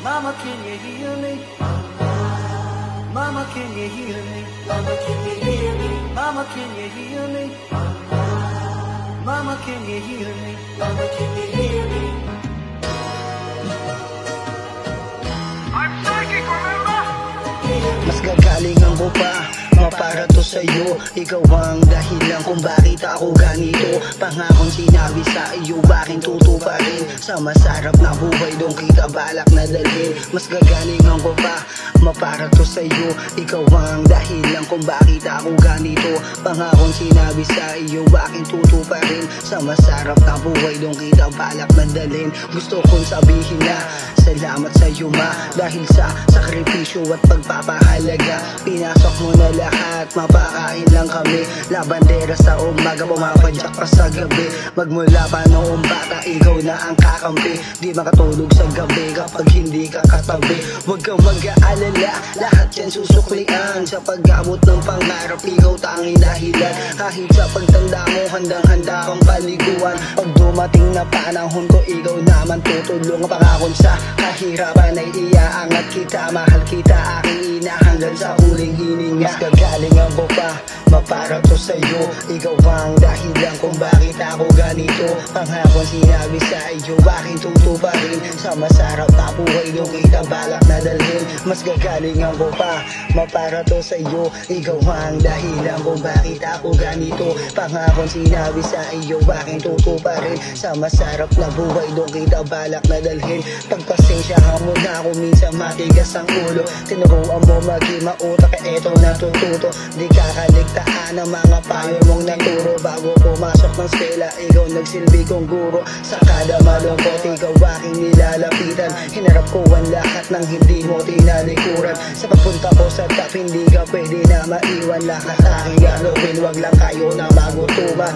Mama, can you hear me? Mama, can you hear me? Mama, can you hear me? Mama, can you hear me? Mama, can you hear me? Mama, can you hear me? I'm psychic, remember? Mas gagalingan ko pa, mapara to sa'yo. Ikaw ang dahilan kung bakit ako ganito. Pangakong sinabi sa iyo, bakit tutuparin? Sa masarap na buhay, doon kita balak na dalhin. Mas gagalingan ko pa, mapara to sa'yo. Ikaw ang dahilan kung bakit ako ganito. Pangakong sinabi sa iyo, bakit tutuparin? Sa masarap na buhay, doon kita balak na dalhin. Gusto kong sabihin na salamat sa'yo ma, dahil sa sakripisyo at pagpapahalaga. Pinasok mo na lahat, mapakain lang kami. Labandera sa umaga, pumapadyak pa sa gabi. Magmula pa noong bata, ikaw na ang kakampi. Di makatulog sa gabi kapag hindi ka katabi. Huwag kang mag-aalala, lahat yan susuklian. Sa pag-abot ng pangarap, ikaw tanging dahilan. Kahit sa pagtanda mo, handang-handa kang paliguan. Pag dumating na panahon ko, ikaw naman tutulungan. Pangakon sa kahirapan ay iaangat kita. Mahal kita, aking ina, hanggang sa huling hininga. Mas gagalingan ko pa, mapara to sa'yo. Ikaw ang dahilan kung bakit ako ganito. Pangakon sinabi sa iyo, bakit tutuparin? Sa masarap na buhay, doon kita balak na dalhin. Mas gagalingan ko pa, mapara to sa'yo. Ikaw ang dahilan kung bakit ako ganito. Pangakon sinabi sa iyo, bakit tutuparin? Sa masarap na buhay, doon kita balak na dalhin. Pagpasensyahan mo na kung minsan matigas ang ulo. Tinuruan mo maging mautak, eto natututo. Di kakaligtaan ang mga payo mong naturo. Bago pumasok ng skela, ikaw nagsilbi kong guro. Sa kada malungkot, ikaw aking nilalapitan. Hinarap ko ang lahat ng hindi mo tinalikuran. Sa pagpunta ko sa top, hindi ka pwede na maiwan. Lahat aking gagawin, wag lang kayo na magutuman.